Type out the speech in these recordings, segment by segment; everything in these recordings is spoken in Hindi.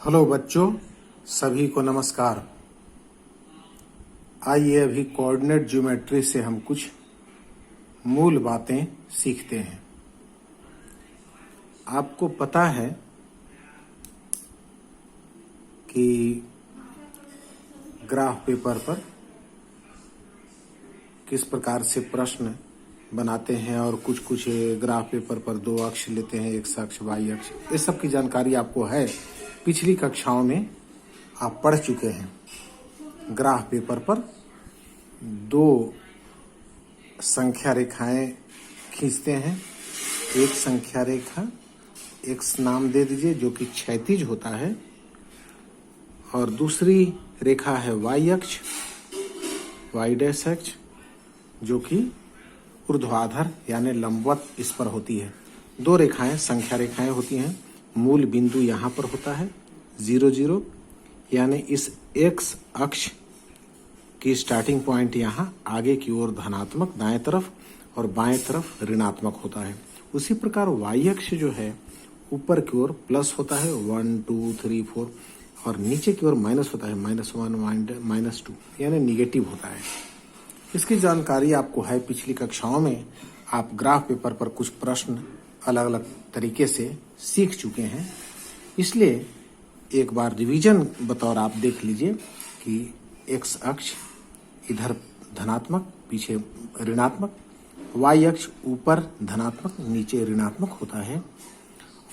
हेलो बच्चों, सभी को नमस्कार। आइए अभी कोऑर्डिनेट ज्योमेट्री से हम कुछ मूल बातें सीखते हैं। आपको पता है कि ग्राफ पेपर पर किस प्रकार से प्रश्न बनाते हैं और कुछ ग्राफ पेपर पर दो अक्ष लेते हैं, एक्स अक्ष, वाई अक्ष। इस सब की जानकारी आपको है, पिछली कक्षाओं में आप पढ़ चुके हैं। ग्राफ पेपर पर दो संख्या रेखाएं खींचते हैं। एक संख्या रेखा एक्स नाम दे दीजिए जो कि क्षैतिज होता है, और दूसरी रेखा है वाई अक्ष, वाई डैश अक्ष, जो कि ऊर्ध्वाधर यानी लंबवत इस पर होती है। दो रेखाएं संख्या रेखाएं होती हैं। मूल बिंदु यहाँ पर होता है 0 0, यानी इस एक्स अक्ष की स्टार्टिंग पॉइंट यहाँ आगे की ओर धनात्मक दाएं तरफ और बाएं तरफ ऋणात्मक होता है। उसी प्रकार वाई अक्ष जो है ऊपर की ओर प्लस होता है 1 2 3 4, और नीचे की ओर माइनस होता है -1 -2, यानी निगेटिव होता है। इसकी जानकारी आपको है, पिछली कक्षाओं में आप ग्राफ पेपर पर कुछ प्रश्न अलग अलग तरीके से सीख चुके हैं। इसलिए एक बार रिवीजन बतौर आप देख लीजिए कि एक्स अक्ष इधर धनात्मक, पीछे ऋणात्मक, वाई अक्ष ऊपर धनात्मक, नीचे ऋणात्मक होता है।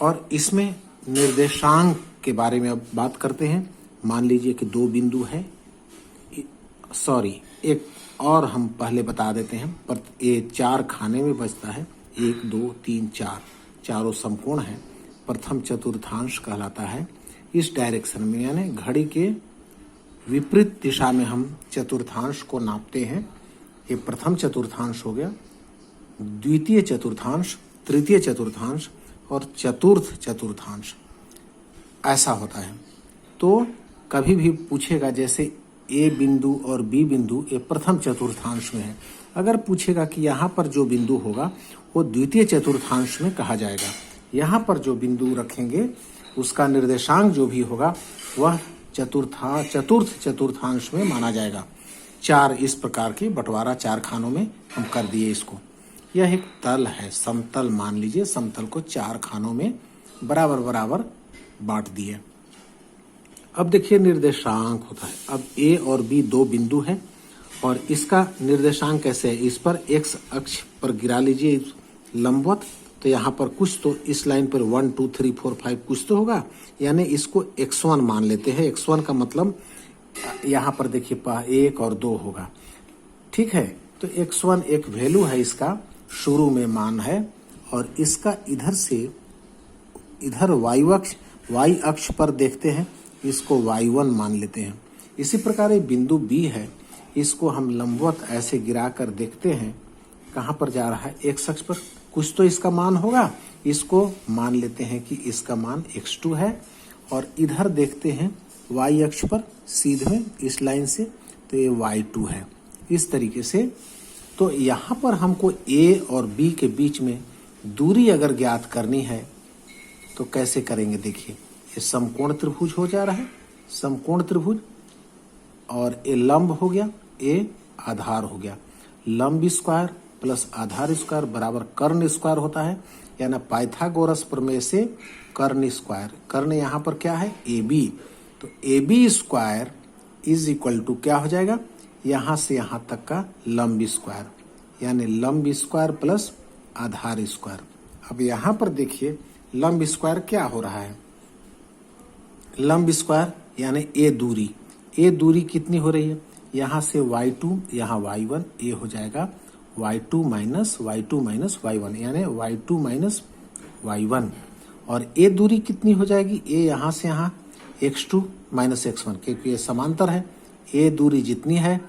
और इसमें निर्देशांक के बारे में अब बात करते हैं। मान लीजिए कि दो बिंदु है, एक और हम पहले बता देते हैं, पर ये 4 खाने में बचता है। 1 2 3 4, चारों समकोण है। प्रथम चतुर्थांश कहलाता है। इस डायरेक्शन में यानी घड़ी के विपरीत दिशा में हम चतुर्थांश को नापते हैं। ये प्रथम चतुर्थांश हो गया, द्वितीय चतुर्थांश, तृतीय चतुर्थांश और चतुर्थ चतुर्थांश, ऐसा होता है। तो कभी भी पूछेगा, जैसे ए बिंदु और बी बिंदु ये प्रथम चतुर्थांश में है, अगर पूछेगा कि यहाँ पर जो बिंदु होगा वो द्वितीय चतुर्थांश में कहा जाएगा। यहाँ पर जो बिंदु रखेंगे उसका निर्देशांक जो भी होगा वह चतुर्थ चतुर्थांश में माना जाएगा। 4 इस प्रकार के बंटवारा 4 खानों में हम कर दिए इसको। यह एक तल है, समतल मान लीजिए। समतल को 4 खानों में बराबर बराबर बांट दिए। अब देखिए निर्देशांक होता है। अब ए और बी दो बिंदु है और इसका निर्देशांक कैसे है, इस पर एक्स अक्ष पर गिरा लीजिए लंबवत, तो यहाँ पर कुछ तो इस लाइन पर 1 2 3 4 5 कुछ तो होगा, यानी इसको x1 मान लेते हैं। x1 का मतलब यहाँ पर देखिए 1 और 2 होगा, ठीक है। तो x1 एक वैल्यू है, इसका शुरू में मान है, और इसका इधर से इधर वाई अक्ष पर देखते हैं, इसको y1 मान लेते हैं। इसी प्रकार ये बिंदु B है, इसको हम लंबवत ऐसे गिराकर देखते हैं कहाँ पर जा रहा है, x अक्ष पर। कुछ तो इसका मान होगा, इसको मान लेते हैं कि इसका मान x2 है, और इधर देखते हैं y अक्ष पर सीधे इस लाइन से, तो ये y2 है। इस तरीके से तो यहाँ पर हमको A और B के बीच में दूरी अगर ज्ञात करनी है तो कैसे करेंगे, देखिए ये समकोण त्रिभुज हो जा रहा है, समकोण त्रिभुज, और ए लंब हो गया, ए आधार हो गया। लंब स्क्वायर प्लस आधार स्क्वायर बराबर कर्ण स्क्वायर होता है, यानी पाइथागोरस प्रमेय से कर्ण स्क्वायर। कर्ण यहाँ पर क्या है, ए बी, तो A B square is equal to क्या हो जाएगा, यहाँ से यहाँ तक का लंब स्क्वायर, यानी लंब स्क्वायर प्लस आधार स्क्वायर। अब यहाँ पर देखिए लंब स्क्वायर क्या हो रहा है, लंब स्क्वायर यानी ए दूरी कितनी हो रही है, यहाँ से y2 यहाँ y1, ए हो जाएगा y2 माइनस y1, यानी y2 माइनस y1। और ए दूरी कितनी हो जाएगी, ए यहाँ से यहाँ x2 माइनस x1, क्योंकि ये समांतर है। ए दूरी जितनी है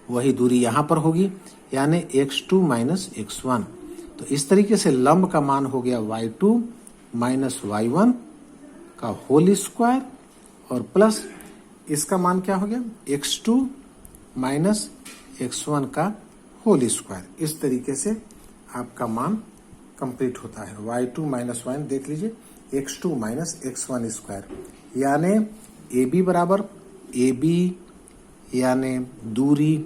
वही दूरी यहाँ पर होगी, यानी x2 माइनस x1। तो इस तरीके से लंब का मान हो गया y2 माइनस y1 का होल स्क्वायर, और प्लस इसका मान क्या हो गया, x2 माइनस x1 का होल स्क्वायर। इस तरीके से आपका मान कंप्लीट होता है। y2 माइनस 1 देख लीजिए, x2 माइनस x1 स्क्वायर, यानी ए बी बराबर ए बी यानी दूरी,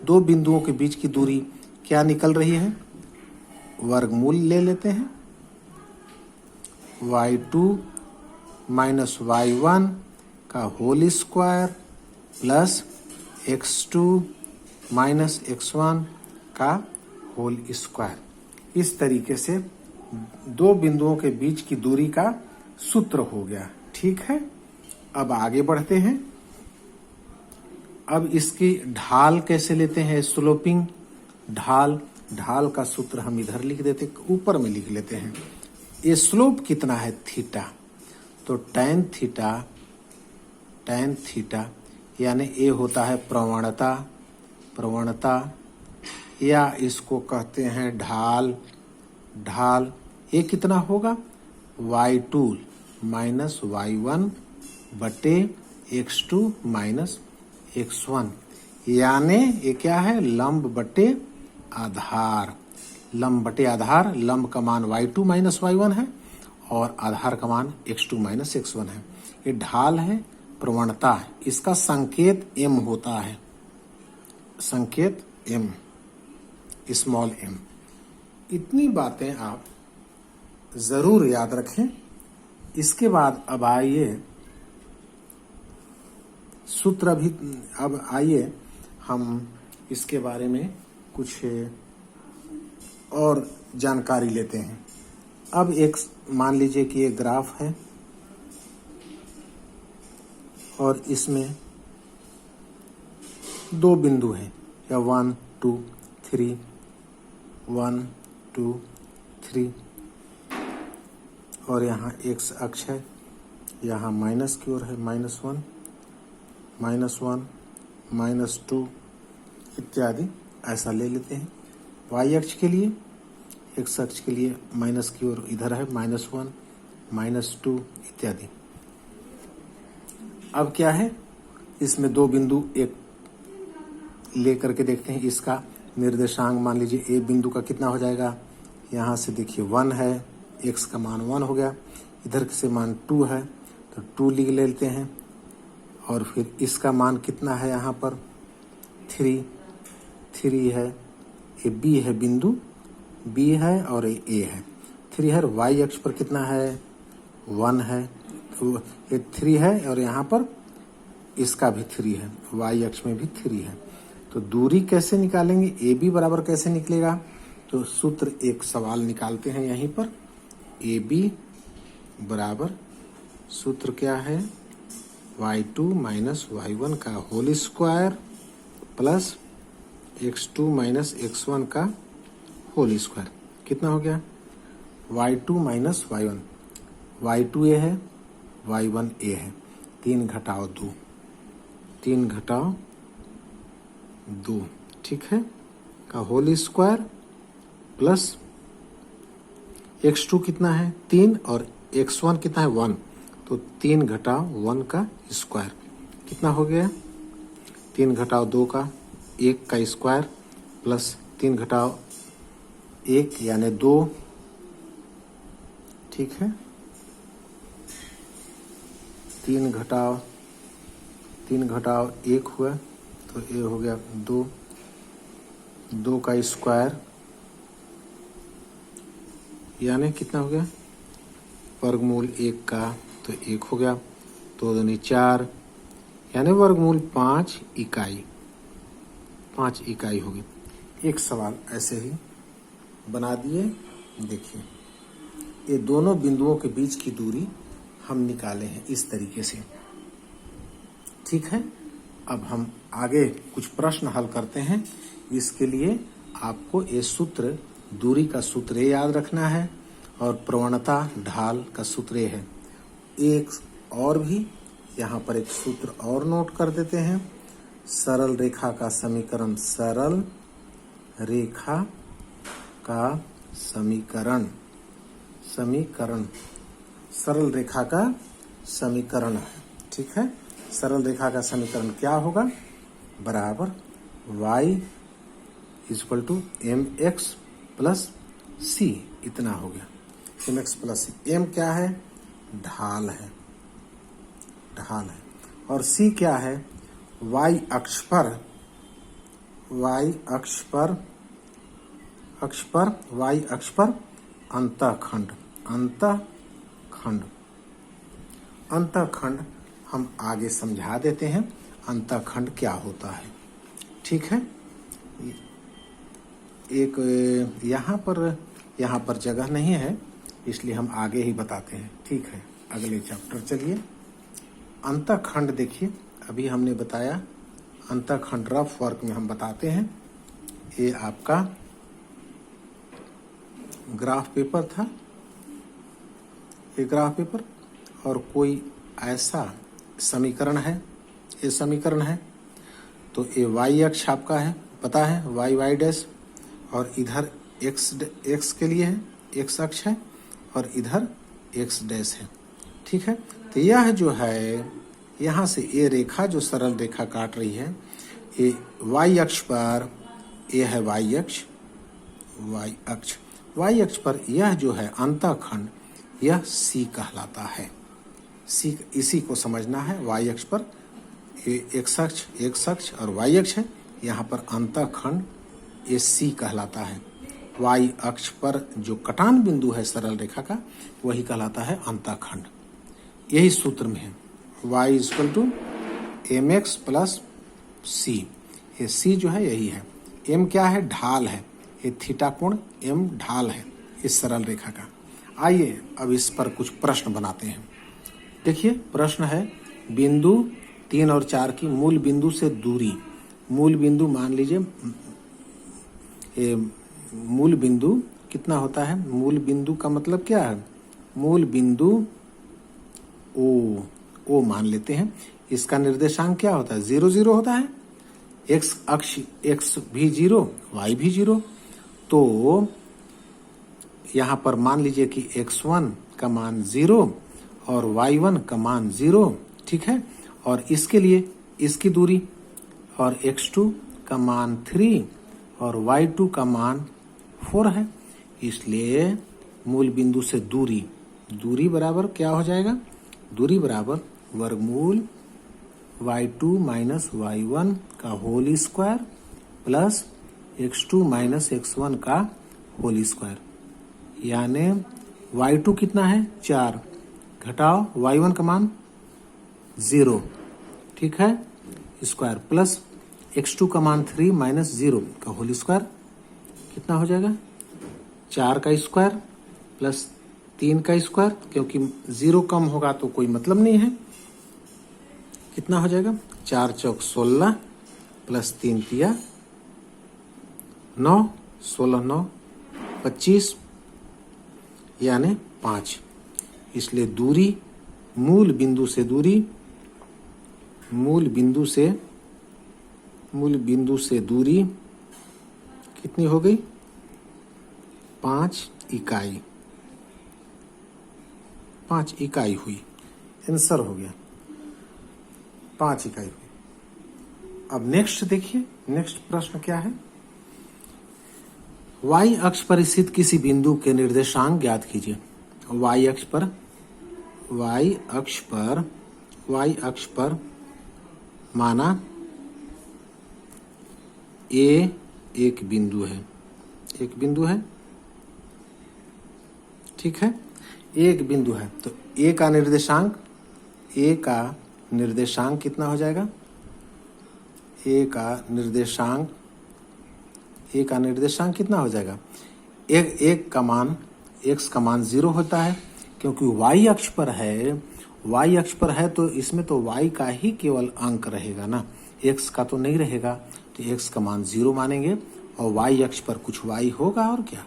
दो बिंदुओं के बीच की दूरी क्या निकल रही है, वर्गमूल ले लेते हैं, y2 माइनस y1 का whole square plus x2 minus x1 का होल स्क्वायर। इस तरीके से दो बिंदुओं के बीच की दूरी का सूत्र हो गया। ठीक है, अब आगे बढ़ते हैं। अब इसकी ढाल कैसे लेते हैं, स्लोपिंग ढाल। ढाल का सूत्र हम इधर लिख देते, ऊपर में लिख लेते हैं। ये स्लोप कितना है, थीटा, तो टैन थीटा यानी ए होता है प्रवणता या इसको कहते हैं ढाल। ये कितना होगा, y2 माइनस y1 बटे x2 माइनस x1, यानी ये क्या है, लंब बटे आधार। लंब का मान y2 माइनस y1 है और आधार का मान x2 माइनस x1 है। ये ढाल है, प्रवणता है, इसका संकेत m होता है, संकेत m, स्मॉल m। इतनी बातें आप जरूर याद रखें। इसके बाद अब आइए सूत्र, अब आइए हम इसके बारे में कुछ और जानकारी लेते हैं। अब एक मान लीजिए कि ये ग्राफ है और इसमें दो बिंदु हैं, या 1 2 3, 1 2 3, और यहाँ x अक्ष है, यहाँ माइनस की ओर है, -1 -2 इत्यादि, ऐसा ले लेते हैं। y अक्ष के लिए, x अक्ष के लिए माइनस की ओर इधर है, -1 -2 इत्यादि। अब क्या है, इसमें दो बिंदु एक लेकर के देखते हैं। इसका निर्देशांक मान लीजिए ए बिंदु का कितना हो जाएगा, यहाँ से देखिए 1 है, x का मान 1 हो गया, इधर से मान 2 है तो 2 लिख लेते हैं, और फिर इसका मान कितना है, यहाँ पर 3 है, ये b है, बिंदु b है और ये a है, 3 है। y अक्ष पर कितना है, 1 है, तो ये 3 है और यहाँ पर इसका भी 3 है, y अक्ष में भी 3 है। तो दूरी कैसे निकालेंगे, ए बी बराबर कैसे निकलेगा, तो सूत्र एक सवाल निकालते हैं यहीं पर। ए बी बराबर सूत्र क्या है, y2 माइनस y1 का whole square plus x2 minus x1 का होल स्क्वायर। कितना हो गया, y2 माइनस y1, y2 ए है, y1 ए है, 3 घटाओ 2, ठीक है, का होल स्क्वायर प्लस x2 कितना है 3 और x1 कितना है 1, तो 3 घटाओ 1 का स्क्वायर कितना हो गया, 3 घटाओ 2 का 1 का स्क्वायर प्लस 3 घटाओ 1 यानी 2, ठीक है, 3 घटाओ 1 हुआ तो ये हो गया 2 का स्क्वायर यानी कितना हो गया, वर्गमूल 1 का, तो 1 हो गया, 2 दूनी 4 यानी वर्गमूल 5 इकाई होगी। एक सवाल ऐसे ही बना दिए। देखिए ये दोनों बिंदुओं के बीच की दूरी हम निकाले हैं इस तरीके से, ठीक है। अब हम आगे कुछ प्रश्न हल करते हैं। इसके लिए आपको ये सूत्र, दूरी का सूत्र याद रखना है और प्रवणता ढाल का सूत्र है। एक और भी यहाँ पर एक सूत्र और नोट कर देते हैं। सरल रेखा का समीकरण, सरल रेखा का समीकरण सरल रेखा का समीकरण है, ठीक है। सरल रेखा का समीकरण क्या होगा, बराबर y equal to mx plus c, इतना हो गया, mx प्लस c। m क्या है, ढाल है, ढाल है। और सी क्या है? y अक्ष पर अंतःखंड। अंतःखंड हम आगे समझा देते हैं अंतःखंड क्या होता है। ठीक है, एक यहाँ पर जगह नहीं है, इसलिए हम आगे ही बताते हैं। ठीक है, अगले चैप्टर चलिए। अंतःखंड देखिए, अभी हमने बताया अंतःखंड रफ वर्क में हम बताते हैं। ये आपका ग्राफ पेपर था, ये ग्राफ पेपर, और कोई ऐसा समीकरण है, ये समीकरण है, तो ये y अक्ष आपका है, पता है y डैश, और इधर x के लिए है, x अक्ष है, और इधर x डैश है। ठीक है, तो यह जो है यहाँ से ये रेखा जो सरल रेखा काट रही है, ये y अक्ष पर, ये है y अक्ष पर यह जो है अंतःखंड, यह C कहलाता है। C इसी को समझना है। y अक्ष पर ये x अक्ष और y अक्ष है, यहाँ पर अंतःखंड ये C कहलाता है। y अक्ष पर जो कटान बिंदु है सरल रेखा का, वही कहलाता है अंतःखंड। यही सूत्र में है, y = mx + c। ये c जो है यही है। m क्या है? ढाल है। ये थीटा कोण m ढाल है इस सरल रेखा का। आइए अब इस पर कुछ प्रश्न बनाते हैं। देखिए, प्रश्न है बिंदु 3 और 4 की मूल बिंदु से दूरी। मूल बिंदु मान लीजिए, मूल बिंदु कितना होता है? मूल बिंदु का मतलब क्या है? मूल बिंदु ओ मान लेते हैं। इसका निर्देशांक क्या होता है? 0 0 होता है। x अक्ष, x भी 0, y भी 0। तो यहाँ पर मान लीजिए कि x1 का मान 0 और y1 का मान 0। ठीक है, और इसके लिए इसकी दूरी, और x2 का मान 3 और y2 का मान 4 है। इसलिए मूल बिंदु से दूरी बराबर क्या हो जाएगा? दूरी बराबर वर्गमूल y2 माइनस y1 का whole square plus x2 minus x1 का होल स्क्वायर। यानी y2 कितना है? 4, घटाओ y1 का मान 0। ठीक है, स्क्वायर प्लस x2 का मान 3 माइनस 0 का होल स्क्वायर। कितना हो जाएगा? 4 का स्क्वायर प्लस 3 का स्क्वायर, क्योंकि 0 कम होगा तो कोई मतलब नहीं है। कितना हो जाएगा? 4 चौक 16 प्लस 3 तिया 9, 16 9 25, यानी 5। इसलिए दूरी, मूल बिंदु से दूरी कितनी हो गई? 5 इकाई। 5 इकाई हुई। आंसर हो गया, 5 इकाई हुई। अब नेक्स्ट देखिए, नेक्स्ट प्रश्न क्या है? y अक्ष पर स्थित किसी बिंदु के निर्देशांक ज्ञात कीजिए। y अक्ष पर माना a एक बिंदु है। ठीक है, एक बिंदु है, तो a का निर्देशांक कितना हो जाएगा? a का निर्देशांक कितना हो जाएगा? एक का मान, x का मान 0 होता है, क्योंकि y अक्ष पर है तो इसमें तो y का ही केवल अंक रहेगा ना, x का तो नहीं रहेगा। तो x का मान 0 मानेंगे और y अक्ष पर कुछ y होगा, और क्या।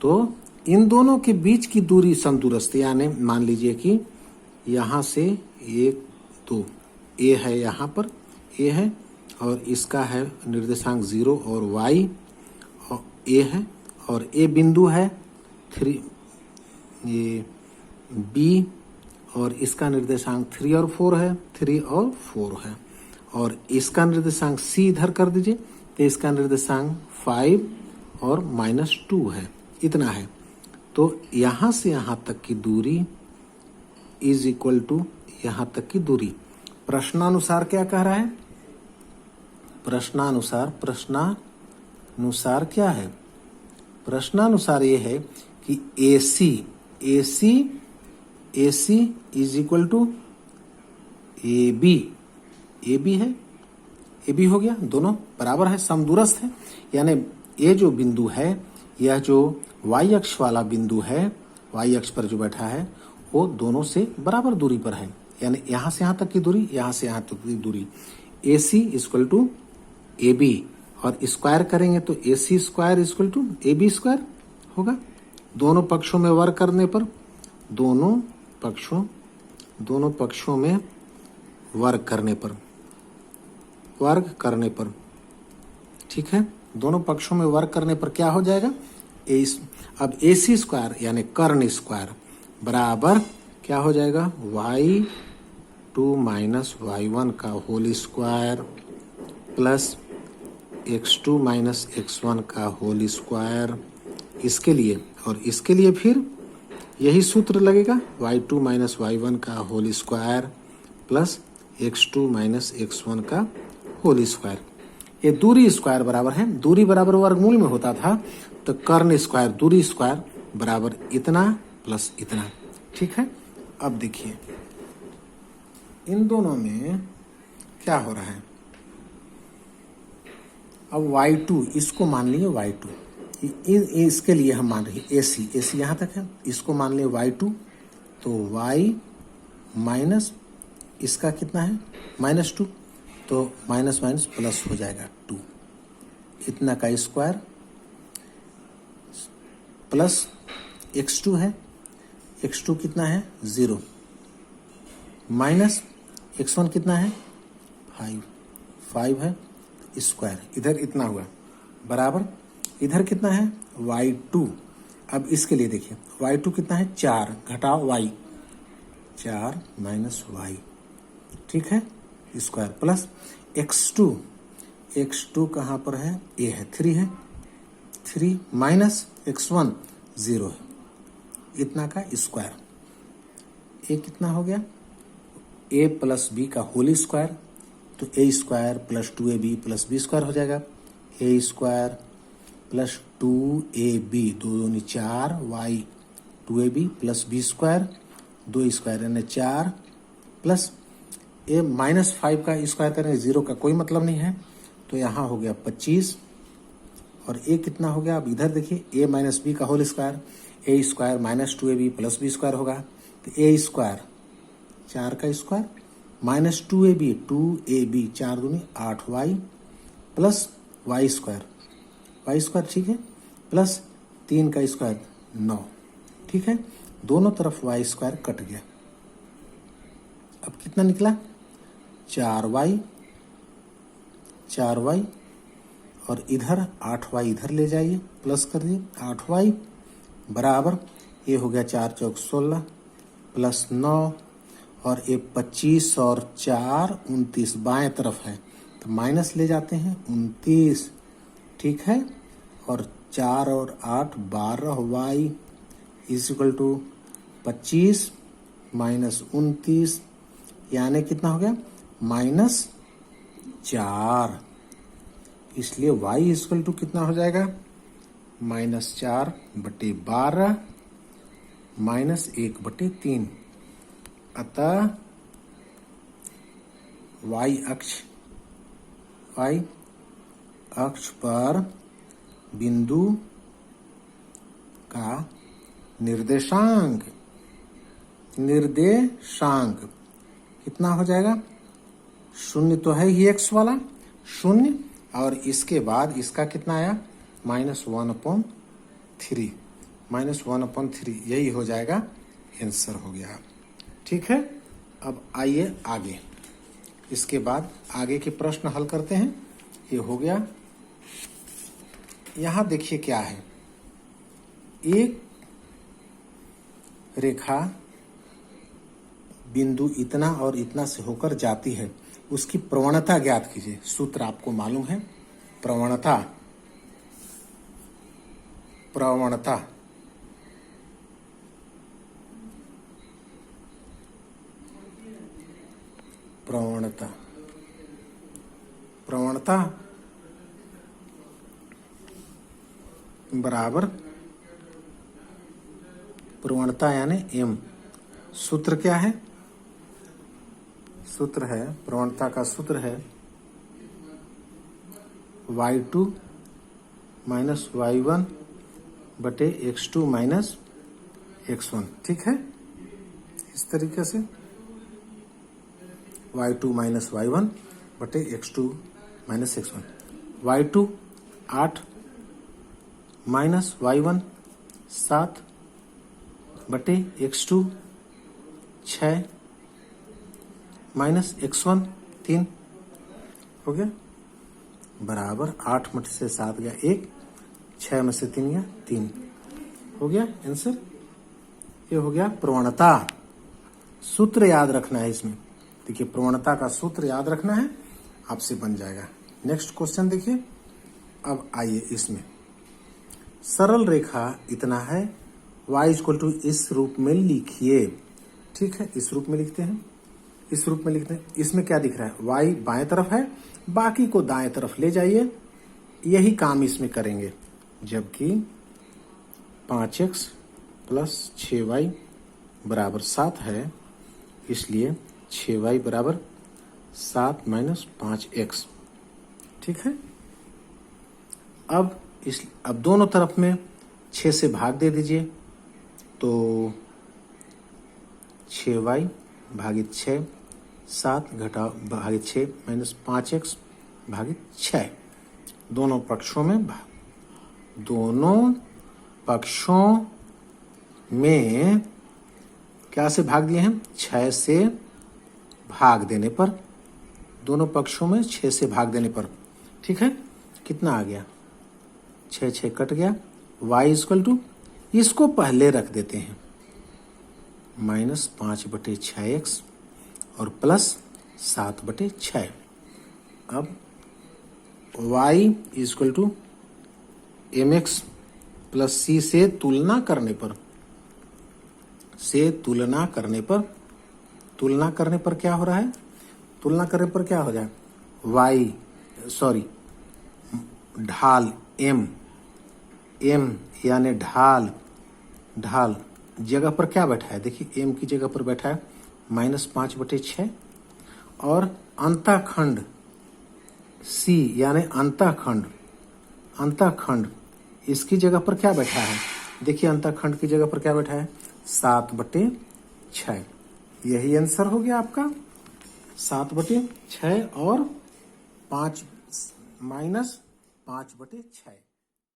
तो इन दोनों के बीच की दूरी समदूरस्थ, यानी मान लीजिए कि यहाँ से 1 2 a है, यहाँ पर a है, और इसका है निर्देशांक 0 और y और a है, और a बिंदु है 3, ये b, और इसका निर्देशांक 3 और 4 है, 3 और 4 है, और इसका निर्देशांक c इधर कर दीजिए, तो इसका निर्देशांक 5 और -2 है, इतना है। तो यहाँ से यहाँ तक की दूरी इज इक्वल टू यहां तक की दूरी। प्रश्नानुसार क्या कह रहा है? प्रश्नानुसार क्या है? प्रश्नानुसार ये है कि AC is equal to AB। AB है, AB हो गया, दोनों बराबर है, समदूरस्थ है। यानी ये जो बिंदु है, यह जो y अक्ष वाला बिंदु है, y अक्ष पर जो बैठा है, वो दोनों से बराबर दूरी पर है। यानी यहां से यहां तक की दूरी, यहां से यहां तक की दूरी। AC इक्वल टू AB और स्क्वायर करेंगे तो AC square equal to AB square होगा। दोनों पक्षों में वर्ग करने पर, दोनों पक्षों में वर्ग करने पर, ठीक है, दोनों पक्षों में वर्ग करने पर क्या हो जाएगा? अब AC स्क्वायर यानी कर्ण स्क्वायर बराबर क्या हो जाएगा? y2 माइनस y1 का whole square plus x2 minus x1 का होल स्क्वायर। इसके लिए और इसके लिए फिर यही सूत्र लगेगा, y2 माइनस y1 का whole square plus x2 minus x1 का होल स्क्वायर। ये दूरी स्क्वायर बराबर है, दूरी बराबर वर्गमूल में होता था, तो कर्ण स्क्वायर दूरी स्क्वायर बराबर इतना प्लस इतना। ठीक है, अब देखिए इन दोनों में क्या हो रहा है। अब y2 इसको मान लिए y2, इसके लिए हम मान रहे AC यहां तक है, इसको मान लिए y2, तो y माइनस इसका कितना है -2, तो माइनस माइनस प्लस हो जाएगा 2, इतना का स्क्वायर प्लस x2 है, x2 कितना है 0, माइनस x1 कितना है 5 है स्क्वायर, इधर इतना हुआ बराबर, इधर कितना है y2। अब इसके लिए देखिए y2 कितना है 4 घटाओ y, 4 माइनस y, ठीक है, स्क्वायर प्लस x2 कहाँ पर है, ये है 3 है, 3 माइनस x1 0 है, इतना का स्क्वायर। ये कितना हो गया a प्लस बी का होल स्क्वायर, तो a square plus 2ab plus b square हो जाएगा, a स्क्वायर प्लस 2ab 2 दूनी 4 y 2ab plus b square 2 square यानी 4 प्लस a माइनस 5 का स्क्वायर करेंगे, 0 का कोई मतलब नहीं है, तो यहाँ हो गया 25 और a कितना हो गया। अब इधर देखिए a माइनस बी का whole square, a square minus 2ab plus b square होगा, तो a स्क्वायर 4 का स्क्वायर माइनस 2ab 4 दूनी 8y प्लस y स्क्वायर ठीक है, प्लस 3 का स्क्वायर 9, ठीक है, दोनों तरफ y स्क्वायर कट गया। अब कितना निकला 4y और इधर 8y इधर ले जाइए, प्लस कर दिए 8y बराबर, ये हो गया 4 चौक 16 प्लस 9 और ये 25 और 4 29 बाएं तरफ है, तो माइनस ले जाते हैं 29, ठीक है, और 4 और 8 12y is equal to 25 minus 29, यानी कितना हो गया -4, इसलिए y इक्वल टू कितना हो जाएगा -4/12 -1/3। अतः y अक्ष पर बिंदु का निर्देशांक कितना हो जाएगा, 0 तो है ही x वाला 0, और इसके बाद इसका कितना आया -1/3, यही हो जाएगा, आंसर हो गया। ठीक है, अब आइए आगे, इसके बाद आगे के प्रश्न हल करते हैं। ये हो गया, यहां देखिए क्या है, एक रेखा बिंदु इतना और इतना से होकर जाती है, उसकी प्रवणता ज्ञात कीजिए। सूत्र आपको मालूम है, प्रवणता प्रवणता प्रवणता बराबर प्रवणता यानी m। सूत्र क्या है? सूत्र है, प्रवणता का सूत्र है y2 माइनस y1 बटे x2 माइनस x1। ठीक है, इस तरीके से y2 माइनस y1 बटे x2 minus x1। y2 8 minus y1 7 बटे x2 6 माइनस x1 3 हो गया, बराबर 8 में से 7 गया 1, 6 में से 3 गया 3, हो गया आंसर। ये हो गया प्रवणता। सूत्र याद रखना है इसमें, देखिए प्रवणता का सूत्र याद रखना है, आपसे बन जाएगा। नेक्स्ट क्वेश्चन देखिए। अब आइए इसमें, सरल रेखा इतना है, y इक्वल टू इस रूप में लिखिए। ठीक है, इस रूप में लिखते हैं, इस रूप में लिखते हैं। इसमें क्या दिख रहा है? y बाएं तरफ है, बाकी को दाएं तरफ ले जाइए, यही काम इसमें करेंगे। जबकि 5x प्लस 6y बराबर 7 है, इसलिए 6y बराबर 7 माइनस 5x। ठीक है, अब दोनों तरफ में 6 से भाग दे दीजिए, तो 6y भागित 6, 7 घटाओ भागित 6 माइनस 5x भागित 6। दोनों पक्षों में क्या से भाग दिए हैं? 6 से भाग देने पर, दोनों पक्षों में 6 से भाग देने पर। ठीक है, कितना आ गया? 6 6 कट गया। y इक्वल टू, इसको पहले रख देते हैं, माइनस 5 बटे 6x और प्लस 7 बटे 6। अब y equal to mx plus c से तुलना करने पर क्या हो रहा है? तुलना करने पर क्या हो जाए? ढाल m यानी ढाल जगह पर क्या बैठा है? देखिए m की जगह पर बैठा है माइनस 5 बटे 6, और अंतःखंड c यानी अंतःखंड इसकी जगह पर क्या बैठा है? देखिए अंतःखंड की जगह पर क्या बैठा है? 7 बटे 6। यही आंसर हो गया आपका, 7 बटे 6 और 5 माइनस 5 बटे 6।